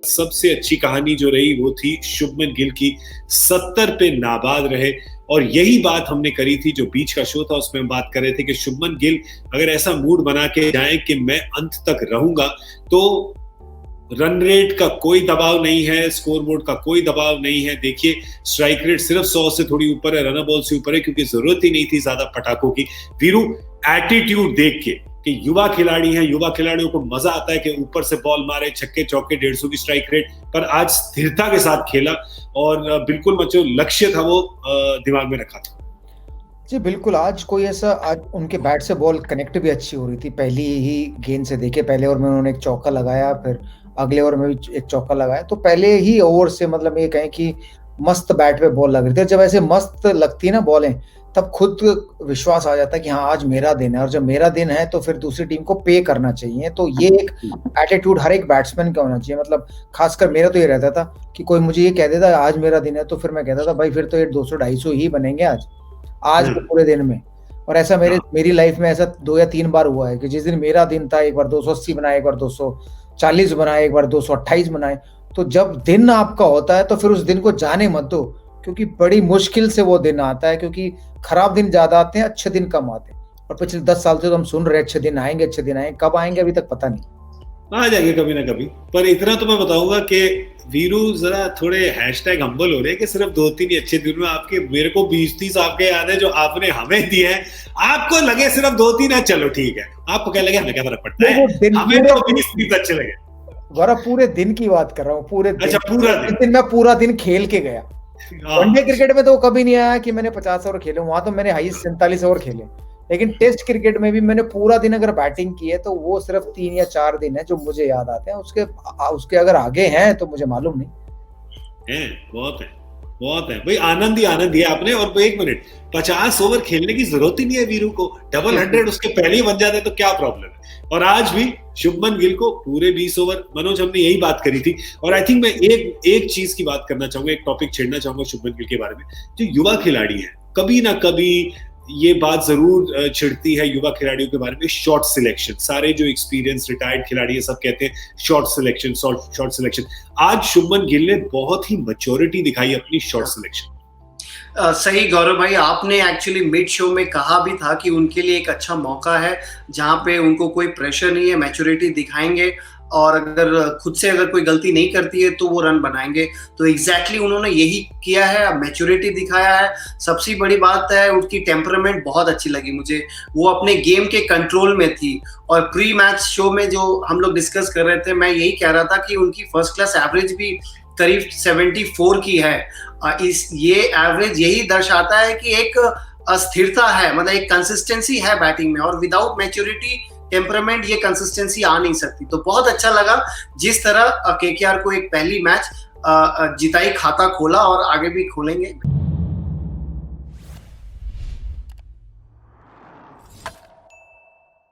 सबसे अच्छी कहानी जो रही वो थी शुभमन गिल की, 70 पे नाबाद रहे। और यही बात हमने करी थी, जो बीच का शो था उसमें हम बात कर रहे थे कि शुभमन गिल अगर ऐसा मूड बना के जाए कि मैं अंत तक रहूंगा, तो रन रेट का कोई दबाव नहीं है, स्कोरबोर्ड का कोई दबाव नहीं है। देखिए स्ट्राइक रेट सिर्फ 100 से थोड़ी ऊपर है, रन बॉल से ऊपर है, क्योंकि जरूरत ही नहीं थी ज्यादा पटाखों की। वीरू, एटीट्यूड देख के कि युवा खिलाड़ी हैं, युवा खिलाड़ियों को मजा आता है कि ऊपर से बॉल मारे, छक्के चौके, 150 की स्ट्राइक रेट, पर आज स्थिरता के साथ खेला और बिल्कुल जो लक्ष्य था वो दिमाग में रखा था। जी बिल्कुल, आज उनके बैट से बॉल कनेक्ट भी अच्छी हो रही थी। पहली ही गेंद से देखे, पहले ओवर में उन्होंने एक चौका लगाया, फिर अगले ओवर में भी एक चौका लगाया, तो पहले ही ओवर से मतलब ये कहें कि मस्त बैट पे बॉल लग रही थी। जब ऐसे मस्त लगती है ना बॉलें, तब खुद विश्वास आ जाता है कि हाँ आज मेरा दिन है, और जब मेरा दिन है तो फिर दूसरी टीम को पे करना चाहिए। तो ये एक एटीट्यूड हर एक बैट्समैन का होना चाहिए। मतलब खासकर मेरा तो ये रहता था कि कोई मुझे ये कह देता आज मेरा दिन है, तो फिर मैं कहता था भाई फिर तो ये 200-250 ही बनेंगे आज के पूरे दिन में। और ऐसा मेरी लाइफ में ऐसा 2 या 3 बार हुआ है कि जिस दिन मेरा दिन था, एक बार 280 बनाए, एक बार 240 बनाए, एक बार 228 बनाए। तो जब दिन आपका होता है तो फिर उस दिन को जाने मत दो, क्योंकि बड़ी मुश्किल से वो दिन आता है, क्योंकि खराब दिन ज्यादा आते हैं, अच्छे दिन कम आते हैं। और पिछले 10 साल से तो हम सुन रहे अच्छे दिन आएंगे, अच्छे दिन आएंगे, कब आएंगे अभी तक पता नहीं। आ जाएंगे कभी ना कभी। पर इतना तो मैं बताऊंगा कि वीरू जरा थोड़े हैशटैग हम्बल हो रहे हैं कि सिर्फ 2-3 ही अच्छे दिन में आपके, मेरे को 20-30 आपके याद है जो आपने हमें दिए हैं। आपको लगे सिर्फ 2-3 है, चलो ठीक है, आपको क्या लगे, हमें क्या फर्क पड़ता है, हमें तो 20-30 अच्छे लगे। वरा पूरे दिन की बात कर रहा हूँ, पूरे दिन। अच्छा, पूरा दिन? मैं पूरा दिन खेल के गया। वनडे क्रिकेट में तो कभी नहीं आया कि मैंने 50 ओवर खेले, वहां तो मैंने हाईएस्ट 47 ओवर खेले। लेकिन टेस्ट क्रिकेट में भी मैंने पूरा दिन अगर बैटिंग की है तो वो सिर्फ 3 या 4 दिन है जो मुझे याद आते हैं। उसके अगर आगे हैं तो मुझे मालूम नहीं है। बहुत है भाई, आनंद ही आनंद है आपने। और 1 मिनट, 50 ओवर खेलने की जरूरत ही नहीं है वीरू को, डबल 100 उसके पहले ही बन जाते तो क्या प्रॉब्लम है। और आज भी शुभमन गिल को पूरे 20 ओवर, मनोज हमने यही बात करी थी। और आई थिंक मैं एक चीज की बात करना चाहूंगा, एक टॉपिक छेड़ना चाहूंगा शुभमन गिल के बारे में। जो युवा खिलाड़ी है, कभी ना कभी ये बात जरूर छिड़ती है युवा खिलाड़ियों के बारे में, शॉर्ट सिलेक्शन। सारे जो एक्सपीरियंस रिटायर्ड खिलाड़ी है सब कहते हैं शॉर्ट सिलेक्शन। आज शुभमन गिल ने बहुत ही मैच्योरिटी दिखाई अपनी शॉर्ट सिलेक्शन। सही गौरव भाई, आपने एक्चुअली मिड शो में कहा भी था कि उनके लिए एक अच्छा मौका है जहां पे उनको कोई प्रेशर नहीं है, मैच्योरिटी दिखाएंगे, और अगर खुद से अगर कोई गलती नहीं करती है तो वो रन बनाएंगे। तो एग्जैक्टली उन्होंने यही किया है, मैच्योरिटी दिखाया है। सबसे बड़ी बात है उनकी टेम्परामेंट बहुत अच्छी लगी मुझे, वो अपने गेम के कंट्रोल में थी। और प्री मैच शो में जो हम लोग डिस्कस कर रहे थे, मैं यही कह रहा था कि उनकी फर्स्ट क्लास एवरेज भी करीब 74 की है। ये एवरेज यही दर्शाता है कि एक अस्थिरता है, मतलब एक कंसिस्टेंसी है बैटिंग में, और विदाउट मैच्योरिटी टेम्परामेंट ये कंसिस्टेंसी आ नहीं सकती। तो बहुत अच्छा लगा जिस तरह केकेआर को एक पहली मैच जिताई खाता खोला, और आगे भी खोलेंगे।